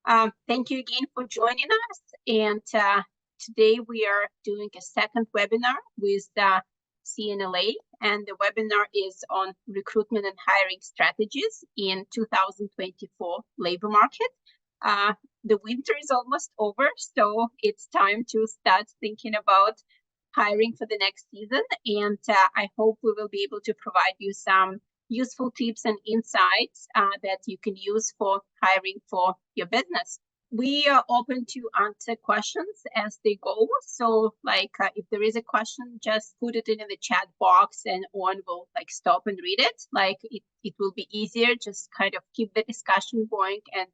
Thank you again for joining us. And today we are doing a second webinar with the CNLA, and the webinar is on recruitment and hiring strategies in 2024 labor market. The winter is almost over, so it's time to start thinking about hiring for the next season. And I hope we will be able to provide you some useful tips and insights that you can use for hiring for your business. We are open to answer questions as they go. So if there is a question, just put it in the chat box and Owen will stop and read it. It will be easier, just kind of keep the discussion going and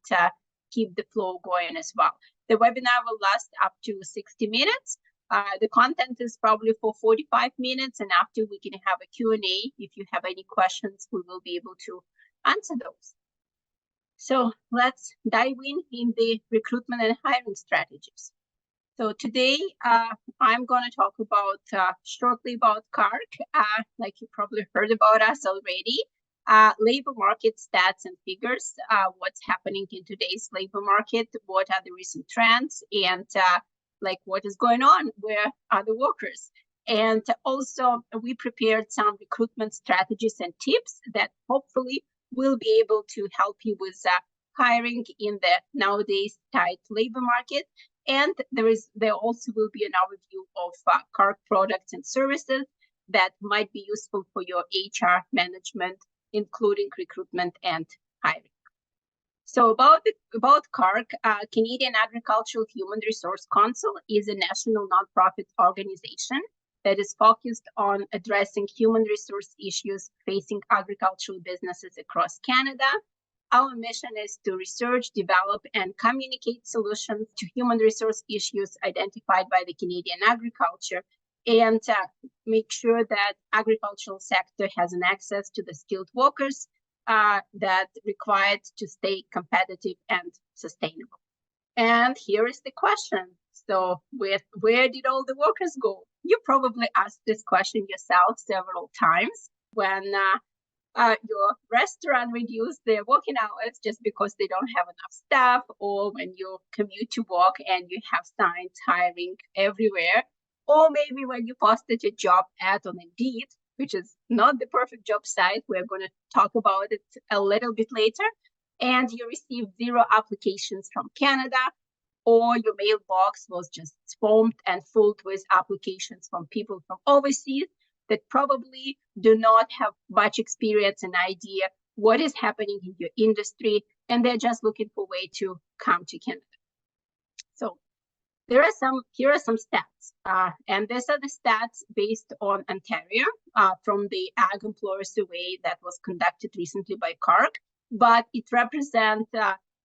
keep the flow going as well. The webinar will last up to 60 minutes. The content is probably for 45 minutes, and after we can have a Q&A. If you have any questions, we will be able to answer those. So let's dive in the recruitment and hiring strategies. So today, I'm going to talk about shortly about CAHRC. Like you probably heard about us already. Labor market stats and figures, what's happening in today's labor market, what are the recent trends, and what is going on, where are the workers. And also we prepared some recruitment strategies and tips that hopefully will be able to help you with hiring in the nowadays tight labor market. And there also will be an overview of CAHRC products and services that might be useful for your HR management, including recruitment and hiring. So about CAHRC, Canadian Agricultural Human Resource Council is a national nonprofit organization that is focused on addressing human resource issues facing agricultural businesses across Canada. Our mission is to research, develop, and communicate solutions to human resource issues identified by the Canadian agriculture, and make sure that agricultural sector has an access to the skilled workers that required to stay competitive and sustainable. And here is the question. So where did all the workers go? You probably asked this question yourself several times when your restaurant reduced their working hours just because they don't have enough staff, or when you commute to work and you have signs hiring everywhere, or maybe when you posted a job ad on Indeed, which is not the perfect job site. We're going to talk about it a little bit later. And you received 0 applications from Canada, or your mailbox was just swamped and filled with applications from people from overseas that probably do not have much experience and idea what is happening in your industry, and they're just looking for a way to come to Canada. So here are some stats, and these are the stats based on Ontario from the Ag Employer Survey that was conducted recently by CAHRC, but it represents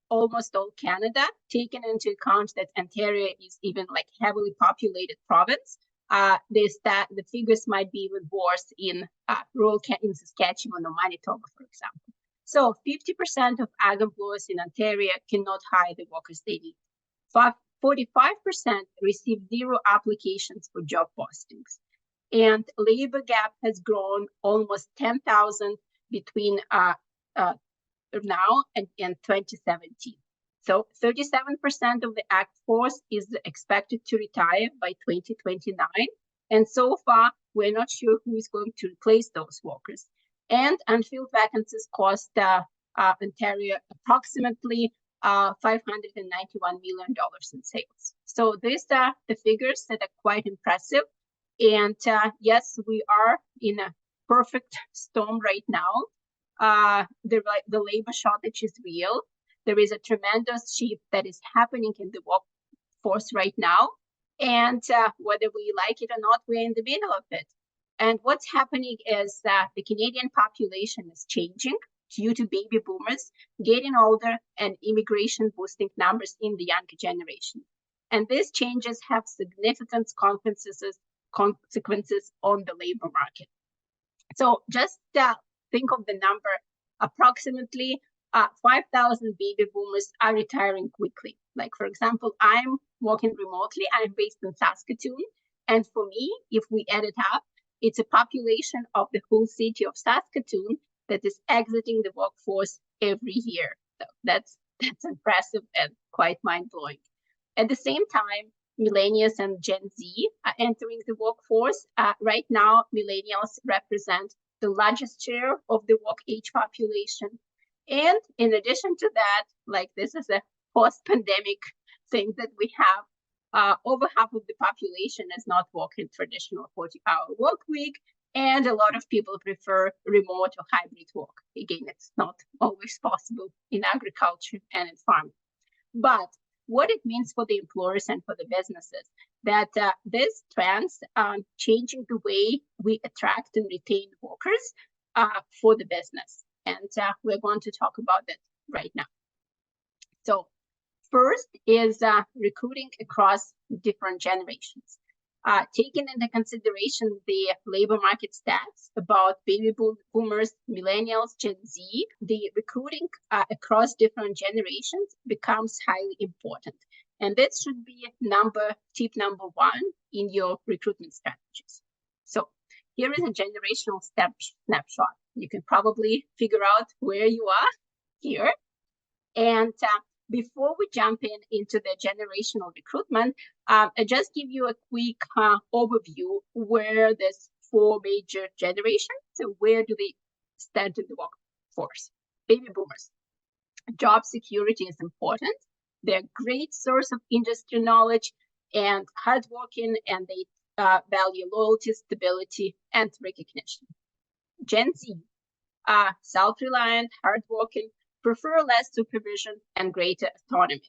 almost all Canada, taking into account that Ontario is even heavily populated province. The figures might be even worse in in Saskatchewan or Manitoba, for example. So 50% of ag employers in Ontario cannot hire the workers they need. 45% received 0 applications for job postings. And labor gap has grown almost 10,000 between now and 2017. So 37% of the ag force is expected to retire by 2029. And so far, we're not sure who is going to replace those workers. And unfilled vacancies cost Ontario approximately $591 million in sales. So these are the figures that are quite impressive. And yes, we are in a perfect storm right now. The labor shortage is real. There is a tremendous shift that is happening in the workforce right now. And whether we like it or not, we're in the middle of it. And what's happening is that the Canadian population is changing due to baby boomers getting older and immigration boosting numbers in the younger generation. And these changes have significant consequences on the labor market. So just think of the number. Approximately 5,000 baby boomers are retiring quickly. For example, I'm working remotely. I'm based in Saskatoon. And for me, if we add it up, it's a population of the whole city of Saskatoon that is exiting the workforce every year. So that's That's impressive and quite mind-blowing. At the same time, millennials and Gen Z are entering the workforce. Right now, millennials represent the largest share of the work age population. And in addition to that, like this is a post-pandemic thing that we have, over half of the population is not working traditional 40-hour work week, and a lot of people prefer remote or hybrid work. Again, it's not always possible in agriculture and in farming. But what it means for the employers and for the businesses, that these trends are changing the way we attract and retain workers for the business. And we're going to talk about that right now. So first is recruiting across different generations. Taking into consideration the labor market stats about baby boomers, millennials, Gen Z, the recruiting across different generations becomes highly important. And that should be tip number one in your recruitment strategies. So here is a generational snapshot. You can probably figure out where you are here. And before we jump into the generational recruitment, I just give you a quick overview where there's 4 major generations. So where do they stand in the workforce? Baby boomers. Job security is important. They're a great source of industry knowledge and hardworking, and they value loyalty, stability, and recognition. Gen Z, self-reliant, hardworking, prefer less supervision and greater autonomy.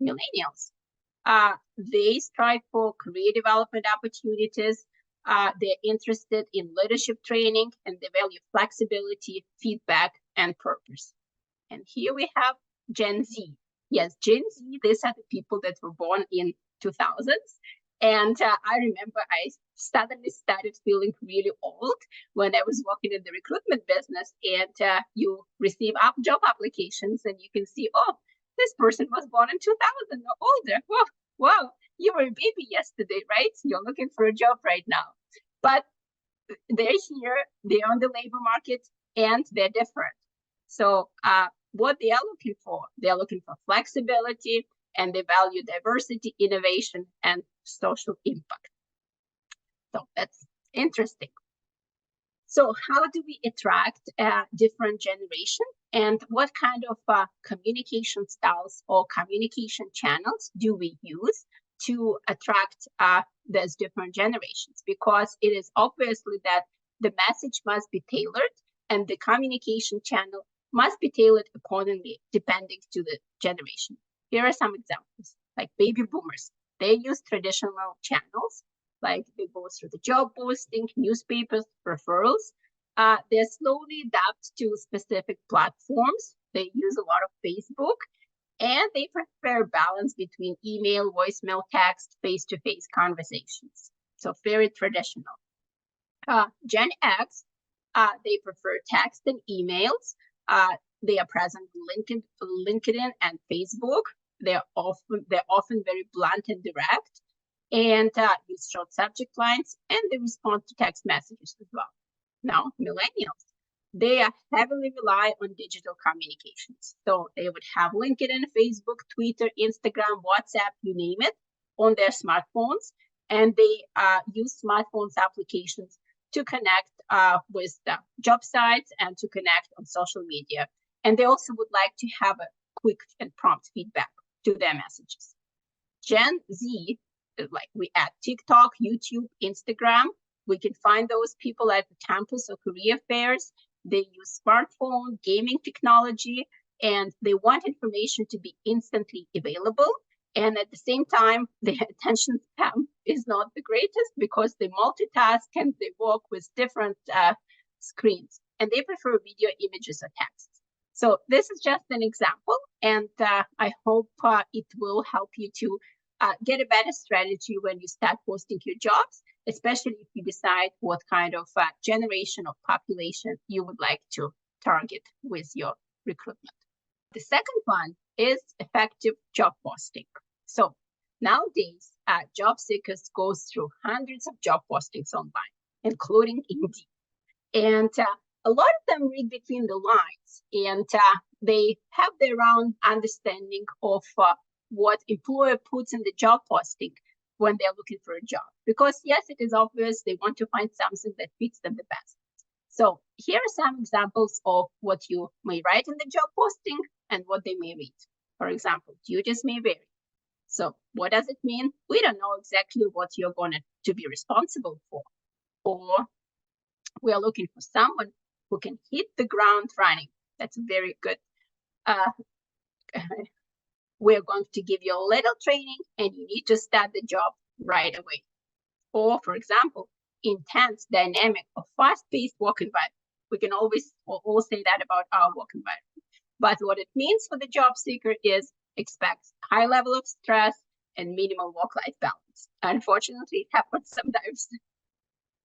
Millennials, they strive for career development opportunities. They're interested in leadership training, and they value flexibility, feedback, and purpose. And here we have Gen Z. Yes, Gen Z, these are the people that were born in 2000s. And I remember I suddenly started feeling really old when I was working in the recruitment business, and you receive job applications and you can see, oh, this person was born in 2000 or older. Whoa, wow, you were a baby yesterday, right? You're looking for a job right now. But they're here, they're on the labor market, and they're different. So what they are looking for, they're looking for flexibility, and they value diversity, innovation, and social impact. So that's interesting. So how do we attract different generations, and what kind of communication styles or communication channels do we use to attract those different generations? Because it is obviously that the message must be tailored and the communication channel must be tailored accordingly, depending to the generation. Here are some examples, like baby boomers. They use traditional channels, like they go through the job posting, newspapers, referrals. They slowly adapt to specific platforms. They use a lot of Facebook, and they prefer balance between email, voicemail, text, face-to-face conversations. So very traditional. Gen X, they prefer text and emails. They are present on LinkedIn and Facebook. They're often very blunt and direct, and use short subject lines, and they respond to text messages as well. Now, millennials, they heavily rely on digital communications. So they would have LinkedIn, Facebook, Twitter, Instagram, WhatsApp, you name it, on their smartphones, and they use smartphones applications to connect with the job sites and to connect on social media. And they also would like to have a quick and prompt feedback to their messages. Gen Z, like we add TikTok, YouTube, Instagram. We can find those people at the campus or career fairs. They use smartphone, gaming technology, and they want information to be instantly available. And at the same time, their attention span is not the greatest because they multitask and they work with different screens. And they prefer video, images, or text. So this is just an example, and I hope it will help you to get a better strategy when you start posting your jobs, especially if you decide what kind of generation or population you would like to target with your recruitment. The second one is effective job posting. So nowadays, job seekers go through hundreds of job postings online, including Indeed. And a lot of them read between the lines, and they have their own understanding of what employer puts in the job posting when they're looking for a job. Because yes, it is obvious they want to find something that fits them the best. So here are some examples of what you may write in the job posting and what they may read. For example, duties may vary. So what does it mean? We don't know exactly what you're going to be responsible for. Or we are looking for someone who can hit the ground running. That's very good. We're going to give you a little training and you need to start the job right away. Or, for example, intense, dynamic, or fast-paced work environment. We can always all say that about our work environment. But what it means for the job seeker is expect high level of stress and minimal work-life balance. Unfortunately, it happens sometimes.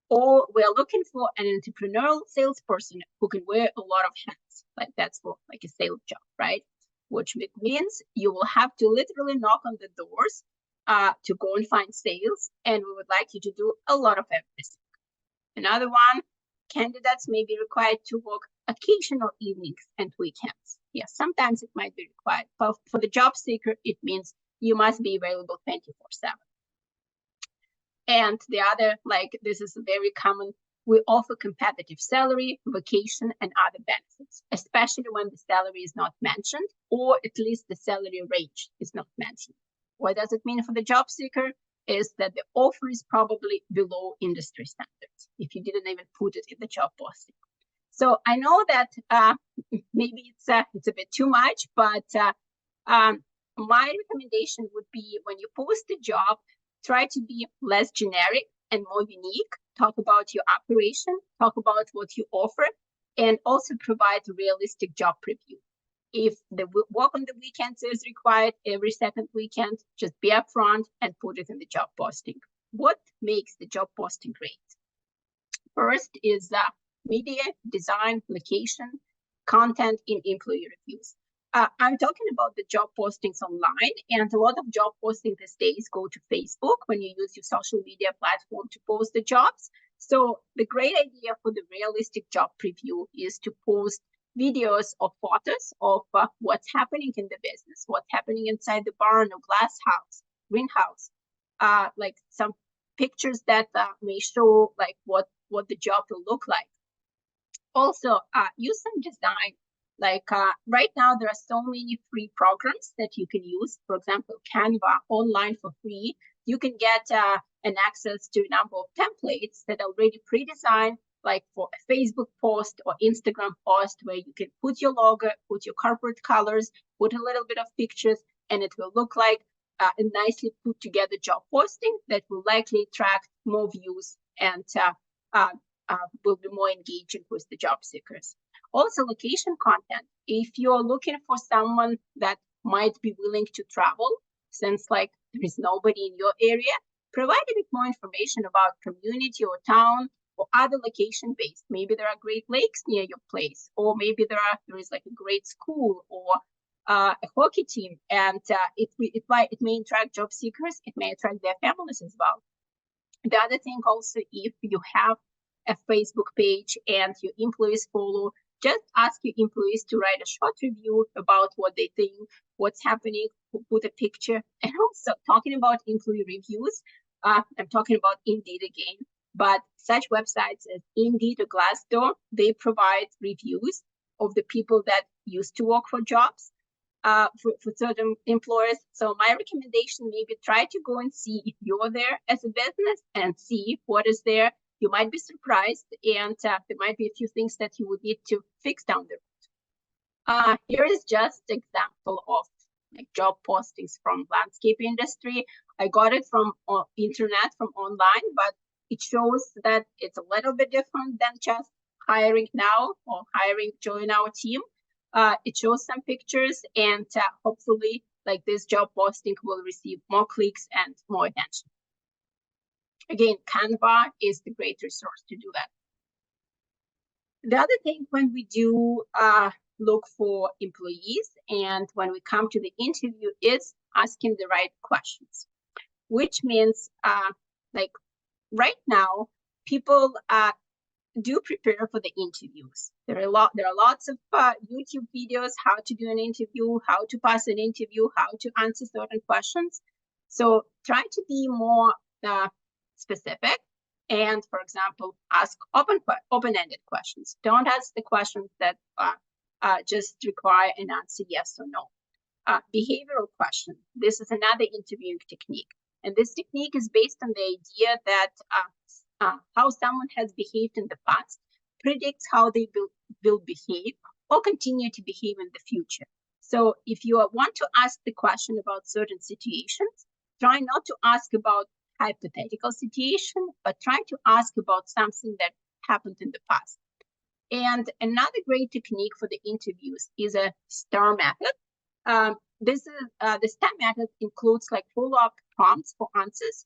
Or we're looking for an entrepreneurial salesperson who can wear a lot of hats. Like that's for like a sales job, right? Which means you will have to literally knock on the doors to go and find sales, and we would like you to do a lot of everything. Another one, candidates may be required to work occasional evenings and weekends. Yes, sometimes it might be required, but for the job seeker, it means you must be available 24/7. And the other, like this is very common, we offer competitive salary, vacation, and other benefits, especially when the salary is not mentioned, or at least the salary range is not mentioned. What does it mean for the job seeker? Is that the offer is probably below industry standards if you didn't even put it in the job posting. So I know that maybe it's a bit too much, but my recommendation would be when you post a job, try to be less generic and more unique. Talk about your operation, talk about what you offer, and also provide a realistic job preview. If the work on the weekends is required every second weekend, just be upfront and put it in the job posting. What makes the job posting great? First is media, design, location, content in employee reviews. I'm talking about the job postings online, and a lot of job postings these days go to Facebook when you use your social media platform to post the jobs. So the great idea for the realistic job preview is to post videos or photos of what's happening in the business, what's happening inside the barn or glass house, greenhouse, like some pictures that may show like what the job will look like. Also, use some design. Like right now, there are so many free programs that you can use. For example, Canva online for free. You can get an access to a number of templates that are already pre-designed, like for a Facebook post or Instagram post, where you can put your logo, put your corporate colors, put a little bit of pictures, and it will look like a nicely put together job posting that will likely attract more views and will be more engaging with the job seekers. Also, location content. If you're looking for someone that might be willing to travel, since like there is nobody in your area, provide a bit more information about community or town or other location based. Maybe there are great lakes near your place, or maybe there is like a great school or a hockey team, and it may attract job seekers. It may attract their families as well. The other thing also, if you have a Facebook page and your employees follow, just ask your employees to write a short review about what they think, what's happening, put a picture. And also talking about employee reviews, I'm talking about Indeed again, but such websites as Indeed or Glassdoor, they provide reviews of the people that used to work for jobs for certain employers. So my recommendation, maybe try to go and see if you're there as a business and see what is there. You might be surprised, and there might be a few things that you would need to fix down the road. Here is just an example of like job postings from landscape industry. I got it from internet, from online, but it shows that it's a little bit different than just hiring now or hiring join our team. It shows some pictures, and hopefully like this job posting will receive more clicks and more attention. Again, Canva is the great resource to do that. The other thing when we do look for employees and when we come to the interview is asking the right questions, which means like right now, people do prepare for the interviews. There are lots of YouTube videos, how to do an interview, how to pass an interview, how to answer certain questions. So try to be more specific. And for example, ask open-ended questions. Don't ask the questions that just require an answer yes or no. Behavioral question. This is another interviewing technique. And this technique is based on the idea that how someone has behaved in the past predicts how they will behave or continue to behave in the future. So if you want to ask the question about certain situations, try not to ask about hypothetical situation, but try to ask about something that happened in the past. And another great technique for the interviews is a STAR method. This is the STAR method includes like follow-up prompts for answers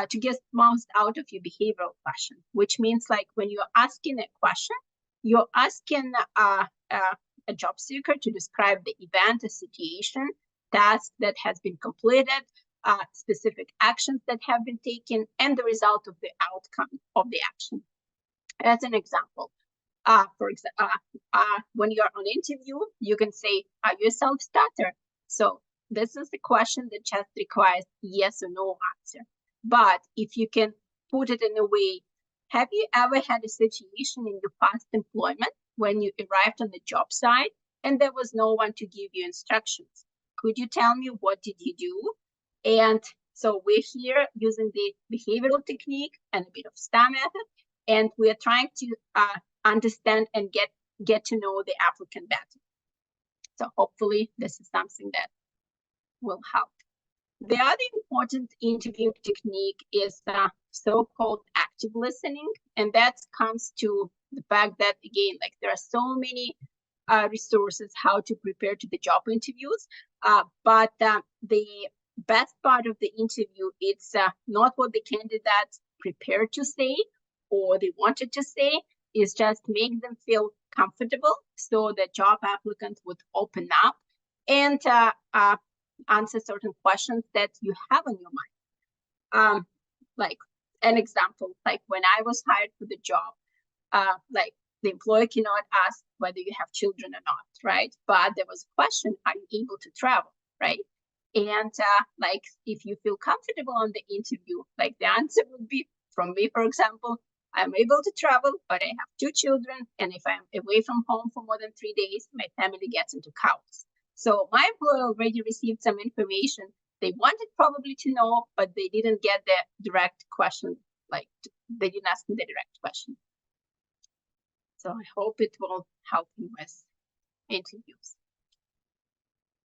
to get most out of your behavioral question, which means like when you're asking a question, you're asking a job seeker to describe the event, a situation, task that has been completed, specific actions that have been taken, and the result of the outcome of the action. As an example, when you're on interview, you can say, are you a self-starter? So this is the question that just requires yes or no answer. But if you can put it in a way, have you ever had a situation in your past employment when you arrived on the job site and there was no one to give you instructions? Could you tell me what did you do? And so we're here using the behavioral technique and a bit of STAR method, and we're trying to understand and get to know the applicant better. So hopefully this is something that will help. The other important interview technique is so-called active listening, and that comes to the fact that, again, like there are so many resources how to prepare to the job interviews, but the best part of the interview, it's not what the candidates prepared to say or they wanted to say, is just make them feel comfortable so the job applicant would open up and answer certain questions that you have on your mind. Like an example, like when I was hired for the job, like the employer cannot ask whether you have children or not, right? But there was a question, are you able to travel, right? And like if you feel comfortable on the interview, like the answer would be, from me, for example, I'm able to travel, but I have 2 children. And if I'm away from home for more than 3 days, my family gets into chaos. So my employer already received some information they wanted probably to know, but they didn't get the direct question, like they didn't ask me the direct question. So I hope it will help you with interviews.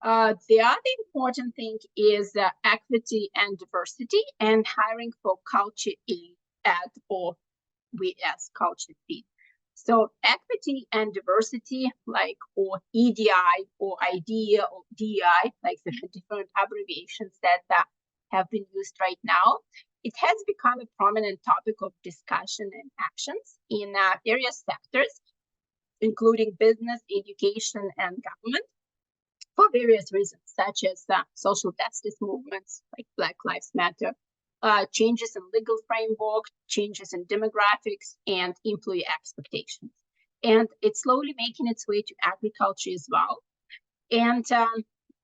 The other important thing is equity and diversity and hiring for culture at or we as culture fit. So equity and diversity, like or EDI or IDEA or DEI, like the different abbreviations that have been used right now, it has become a prominent topic of discussion and actions in various sectors, including business, education, and government, for various reasons, such as social justice movements like Black Lives Matter, changes in legal framework, changes in demographics, and employee expectations. And it's slowly making its way to agriculture as well. And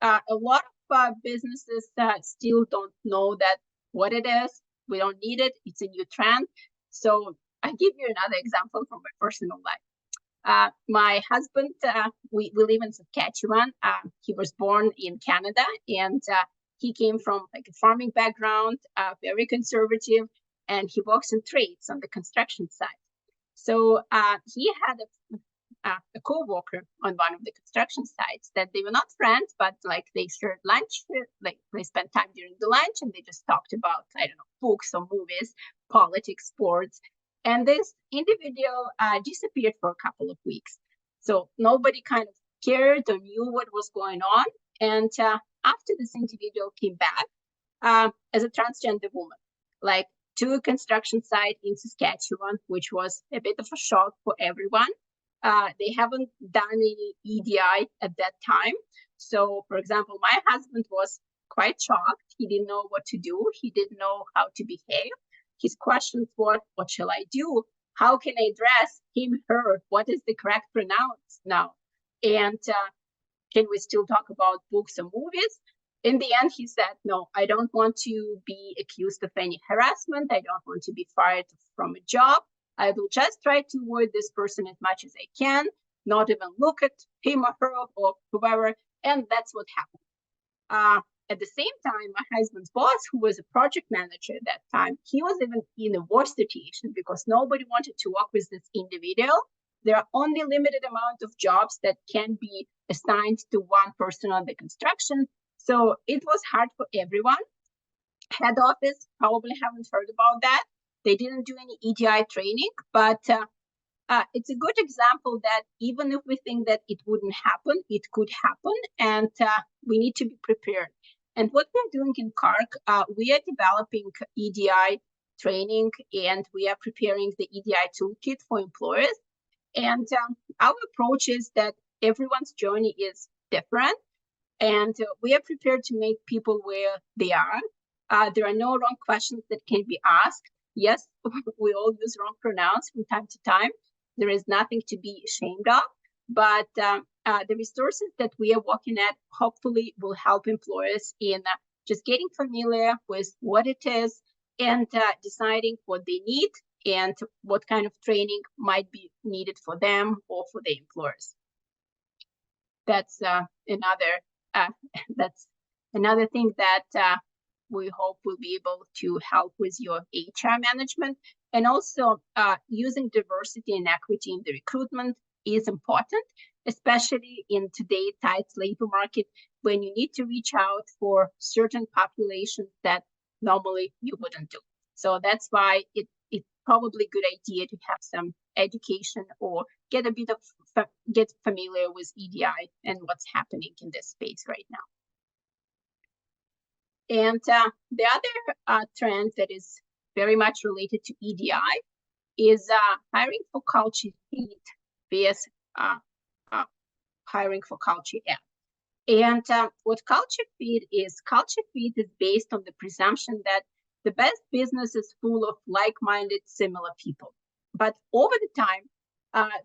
a lot of businesses still don't know that what it is. We don't need it. It's a new trend. So I'll give you another example from my personal life. My husband, we live in Saskatchewan. He was born in Canada, and he came from like a farming background, very conservative, and he works in trades on the construction side. So he had a co-worker on one of the construction sites that they were not friends, but like they shared lunch, like they spent time during the lunch, and they just talked about, I don't know, books or movies, politics, sports. And this individual disappeared for a couple of weeks. So nobody kind of cared or knew what was going on. And after this individual came back as a transgender woman, like to a construction site in Saskatchewan, which was a bit of a shock for everyone. They haven't done any EDI at that time. So, for example, my husband was quite shocked. He didn't know what to do. He didn't know how to behave. His questions were, what shall I do? how can I address him, her? What is the correct pronounce now? And can we still talk about books and movies? In the end, he said, no, I don't want to be accused of any harassment. I don't want to be fired from a job. I will just try to avoid this person as much as I can, not even look at him or her or whoever. And that's what happened. At the same time, my husband's boss, who was a project manager at that time, he was even in a worse situation because nobody wanted to work with this individual. There are only limited amount of jobs that can be assigned to one person on the construction. So it was hard for everyone. Head office probably haven't heard about that. They didn't do any EDI training, but it's a good example that even if we think that it wouldn't happen, it could happen, and we need to be prepared. And what we're doing in CAHRC, we are developing EDI training, and we are preparing the EDI toolkit for employers. And our approach is that everyone's journey is different, and we are prepared to meet people where they are. There are no wrong questions that can be asked. Yes, we all use wrong pronouns from time to time. There is nothing to be ashamed of, but the resources that we are working at hopefully will help employers in just getting familiar with what it is and deciding what they need and what kind of training might be needed for them or for the employers. That's another thing that we hope will be able to help with your HR management. And also using diversity and equity in the recruitment is important, especially in today's tight labor market when you need to reach out for certain populations that normally you wouldn't do. So that's why it's probably a good idea to have some education or get familiar with EDI and what's happening in this space right now. And the other trend that is very much related to EDI is hiring for culture fit vs hiring for culture add. And what culture fit is based on the presumption that the best business is full of like-minded, similar people. But over the time,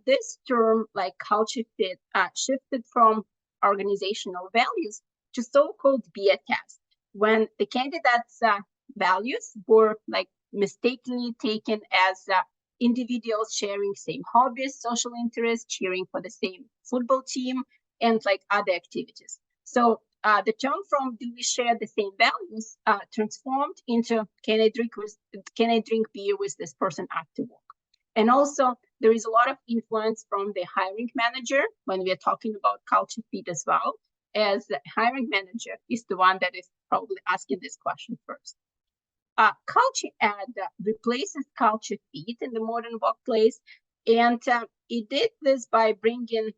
this term, like culture fit, shifted from organizational values to so-called BIA test, when the candidates' values were like mistakenly taken as individuals sharing same hobbies, social interests, cheering for the same football team, and like other activities. So the term from "do we share the same values" transformed into can I drink beer with this person after work? And also there is a lot of influence from the hiring manager when we are talking about culture fit as well, as the hiring manager is the one that is probably asking this question first. Culture add replaces culture fit in the modern workplace, and it did this by bringing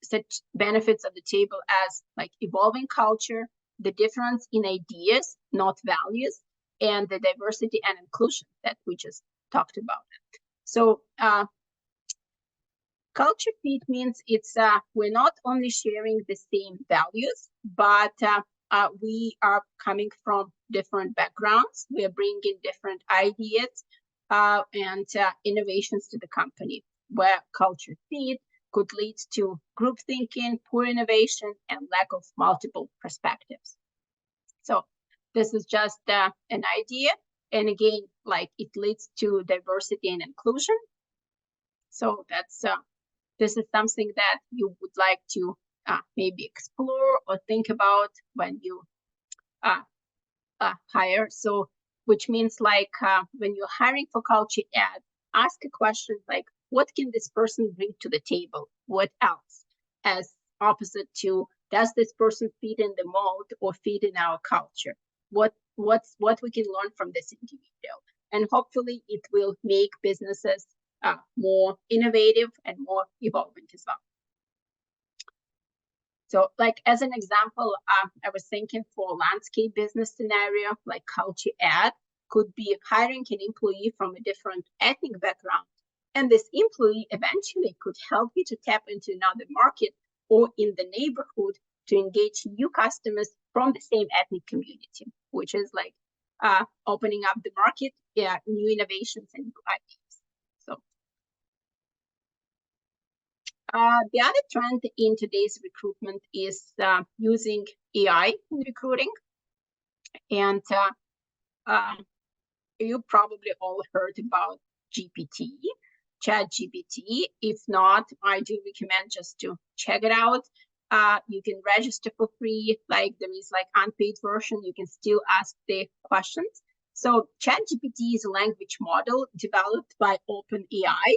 such benefits at the table as like evolving culture, the difference in ideas, not values, and the diversity and inclusion that we just talked about. So culture fit means it's we're not only sharing the same values, but we are coming from different backgrounds. We are bringing different ideas and innovations to the company, where culture fit could lead to group thinking, poor innovation, and lack of multiple perspectives. So this is just an idea. And again, like it leads to diversity and inclusion. So that's this is something that you would like to maybe explore or think about when you hire. So which means like when you're hiring for culture add, ask a question like, what can this person bring to the table? What else? As opposite to, does this person fit in the mold or fit in our culture? What we can learn from this individual? And hopefully it will make businesses more innovative and more evolving as well. So like as an example, I was thinking for landscape business scenario, like culture add could be hiring an employee from a different ethnic background. And this employee eventually could help you to tap into another market or in the neighborhood to engage new customers from the same ethnic community, which is like opening up the market, new innovations and new ideas. The other trend in today's recruitment is using AI in recruiting. And you probably all heard about GPT, ChatGPT. If not, I do recommend just to check it out. You can register for free. Like there is like unpaid version. You can still ask the questions. So ChatGPT is a language model developed by OpenAI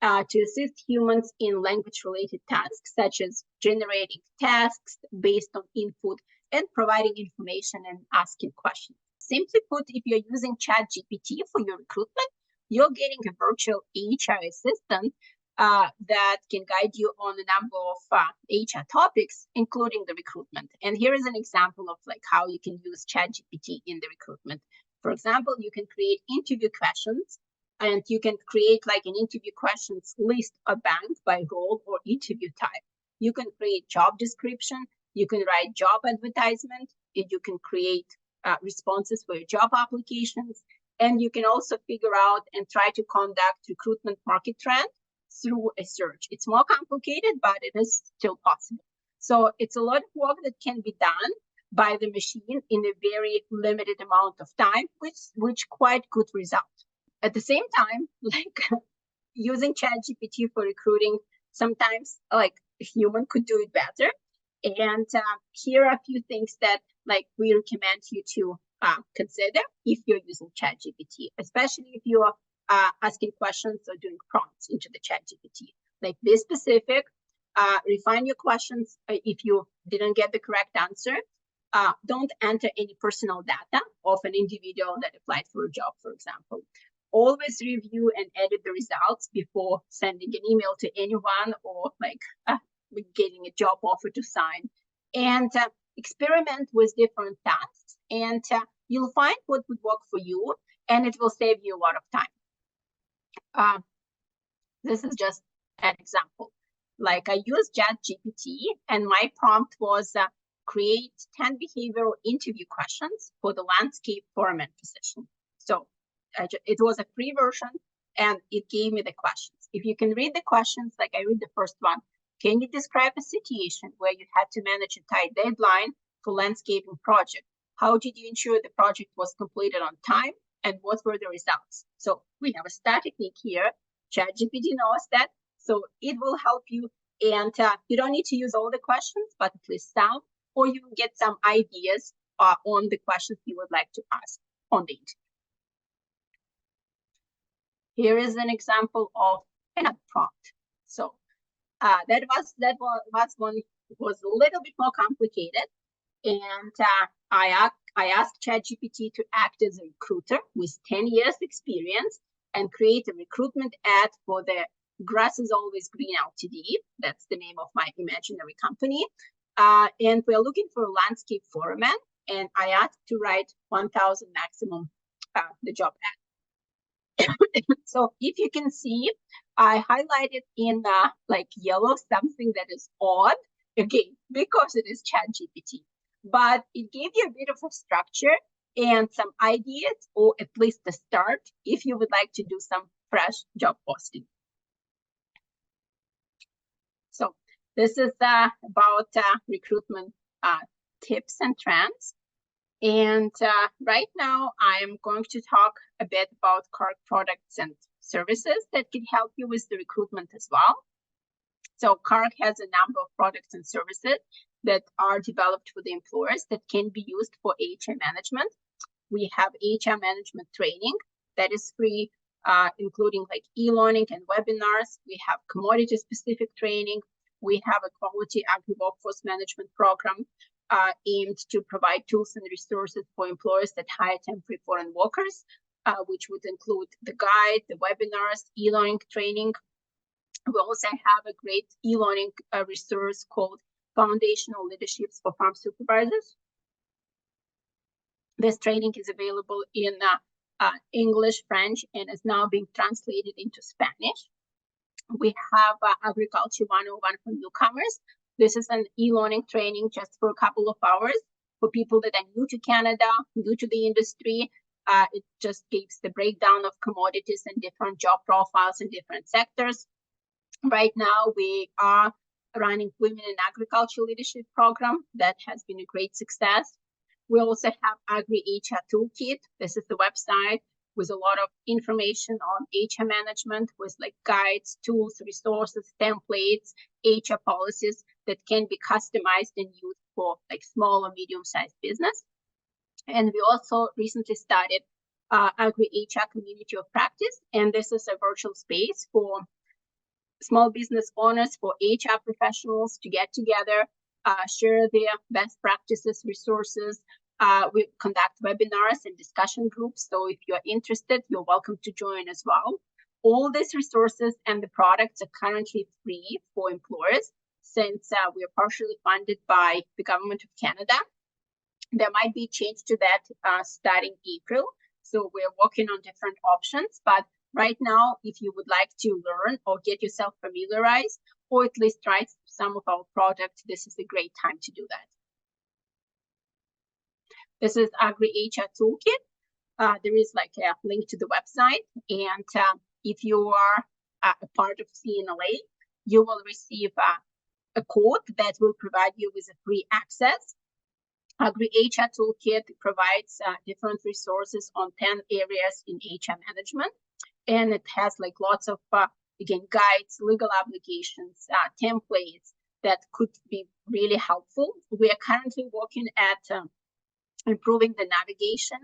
to assist humans in language-related tasks, such as generating tasks based on input and providing information and asking questions. Simply put, if you're using ChatGPT for your recruitment, you're getting a virtual HR assistant that can guide you on a number of HR topics, including the recruitment. And here is an example of like how you can use ChatGPT in the recruitment. For example, you can create interview questions, and you can create like an interview questions list or bank by role or interview type. You can create job description. You can write job advertisement. You can create responses for your job applications. And you can also figure out and try to conduct recruitment market trend through a search. It's more complicated, but it is still possible. So it's a lot of work that can be done by the machine in a very limited amount of time, which quite good result. At the same time, like using ChatGPT for recruiting, sometimes like a human could do it better. And here are a few things that like we recommend you to consider if you're using ChatGPT, especially if you're asking questions or doing prompts into the ChatGPT. Like be specific, refine your questions if you didn't get the correct answer. Don't enter any personal data of an individual that applied for a job, for example. Always review and edit the results before sending an email to anyone or like getting a job offer to sign. And experiment with different tasks, and you'll find what would work for you, and it will save you a lot of time. This is just an example. Like I used ChatGPT, and my prompt was create 10 behavioral interview questions for the landscape foreman position. So it was a free version, and it gave me the questions. If you can read the questions, like I read the first one. Can you describe a situation where you had to manage a tight deadline for landscaping project? How did you ensure the project was completed on time, and what were the results? So we have a star technique here. ChatGPT knows that, so it will help you. And you don't need to use all the questions, but at least some, or you can get some ideas on the questions you would like to ask on the interview. Here is an example of another prompt. So that was a little bit more complicated, and I asked ChatGPT to act as a recruiter with 10 years experience and create a recruitment ad for the Grass is Always Green Ltd. That's the name of my imaginary company. And we're looking for a landscape foreman, and I asked to write 1,000 maximum the job ad. So if you can see, I highlighted in like yellow something that is odd, again, because it is ChatGPT. But it gave you a bit of a structure and some ideas, or at least a start, if you would like to do some fresh job posting. So this is about recruitment tips and trends. And right now, I am going to talk a bit about CAHRC products and services that can help you with the recruitment as well. So CAHRC has a number of products and services that are developed for the employers that can be used for HR management. We have HR management training that is free, including like e-learning and webinars. We have commodity-specific training. We have a quality agri-workforce management program aimed to provide tools and resources for employers that hire temporary foreign workers, which would include the guide, the webinars, e-learning training. We also have a great e-learning resource called Foundational Leaderships for Farm Supervisors. This training is available in English, French, and is now being translated into Spanish. We have Agriculture 101 for newcomers. This is an e-learning training just for a couple of hours for people that are new to Canada, new to the industry. It just gives the breakdown of commodities and different job profiles in different sectors. Right now, we are running Women in Agriculture Leadership Program that has been a great success. We also have Agri-HR Toolkit. This is the website with a lot of information on HR management with like guides, tools, resources, templates, HR policies that can be customized and used for like small or medium-sized business. And we also recently started Agri-HR Community of Practice, and this is a virtual space for small business owners, for HR professionals to get together, share their best practices, resources. We conduct webinars and discussion groups. So if you're interested, you're welcome to join as well. All these resources and the products are currently free for employers since we are partially funded by the Government of Canada. There might be change to that starting April. So we're working on different options, but right now, if you would like to learn or get yourself familiarized, or at least try some of our products, this is a great time to do that. This is Agri-HR Toolkit. There is like a link to the website. And if you are a part of CNLA, you will receive a code that will provide you with a free access. Agri-HR Toolkit provides different resources on 10 areas in HR management. And it has like lots of, again, guides, legal obligations, templates that could be really helpful. We are currently working at improving the navigation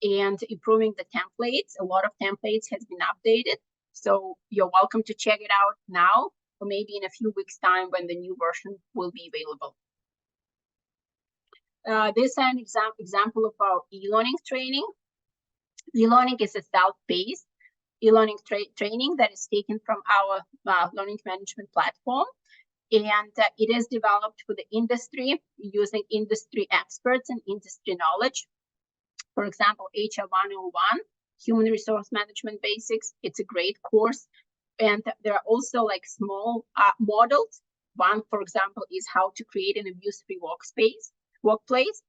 and improving the templates. A lot of templates has been updated. So you're welcome to check it out now, or maybe in a few weeks' time when the new version will be available. This is an example of our e-learning training. E-learning is a self-paced e-learning training that is taken from our learning management platform. And it is developed for the industry using industry experts and industry knowledge. For example, HR 101, Human Resource Management Basics. It's a great course. And there are also like small models. One, for example, is how to create an abuse-free workplace.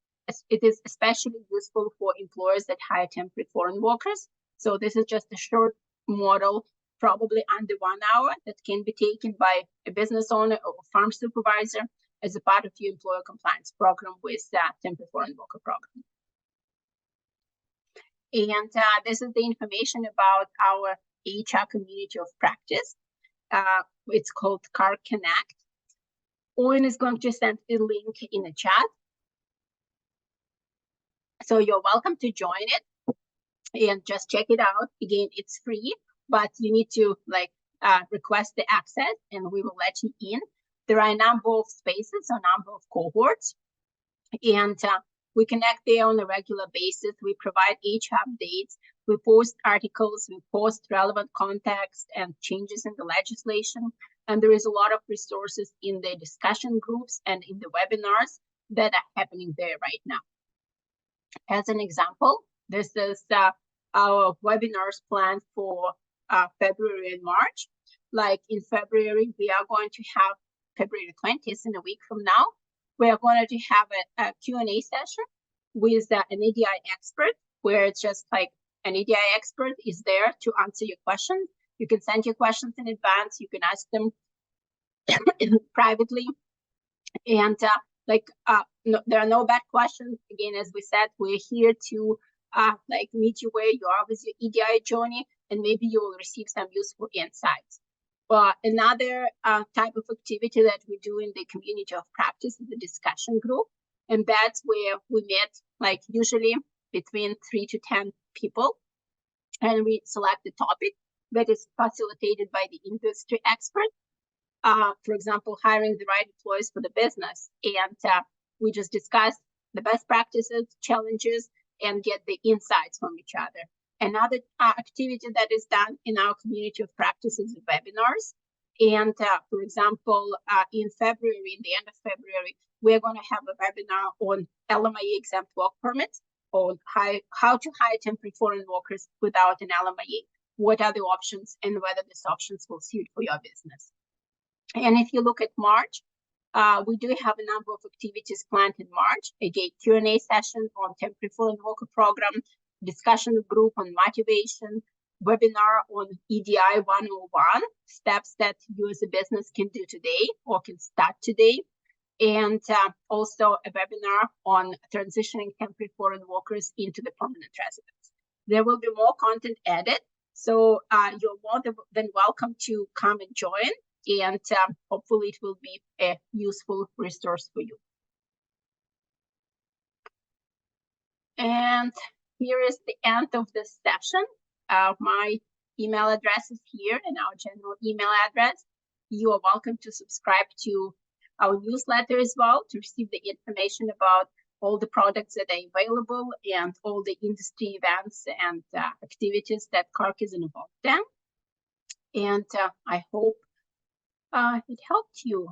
It is especially useful for employers that hire temporary foreign workers. So this is just a short model, probably under 1 hour, that can be taken by a business owner or farm supervisor as a part of your employer compliance program with the temporary foreign worker program. And this is the information about our HR community of practice. It's called CAHRC Connect. Owen is going to send a link in the chat. So you're welcome to join it and just check it out. Again, it's free, but you need to like request the access and we will let you in. There are a number of spaces, a number of cohorts, and we connect there on a regular basis. We provide HR updates. We post articles, we post relevant context and changes in the legislation. And there is a lot of resources in the discussion groups and in the webinars that are happening there right now. As an example, this is our webinars planned for February and March. Like in February, we are going to have February 20th, in a week from now, we are going to have a Q&A session with an EDI expert, where it's just like an EDI expert is there to answer your questions. You can send your questions in advance. You can ask them privately. And no, there are no bad questions. Again, as we said, we're here to like meet you where you are with your EDI journey, and maybe you will receive some useful insights. Another type of activity that we do in the community of practice is the discussion group. And that's where we met, like usually between 3 to 10 people. And we select the topic that is facilitated by the industry expert. For example, hiring the right employees for the business. And we just discuss the best practices, challenges, and get the insights from each other. Another activity that is done in our community of practice is webinars. And for example, in February, in the end of February, we're going to have a webinar on LMIA exempt work permits, on how to hire temporary foreign workers without an LMIA. What are the options and whether these options will suit for your business. And if you look at March, we do have a number of activities planned in March. Again, Q&A session on temporary foreign worker program, discussion group on motivation, webinar on EDI 101, steps that you as a business can do today or can start today, and also a webinar on transitioning temporary foreign workers into the permanent residence. There will be more content added, so you're more than welcome to come and join, and hopefully it will be a useful resource for you. And here is the end of this session. My email address is here and our general email address. You are welcome to subscribe to our newsletter as well to receive the information about all the products that are available and all the industry events and activities that CAHRC is involved in. And I hope it helped you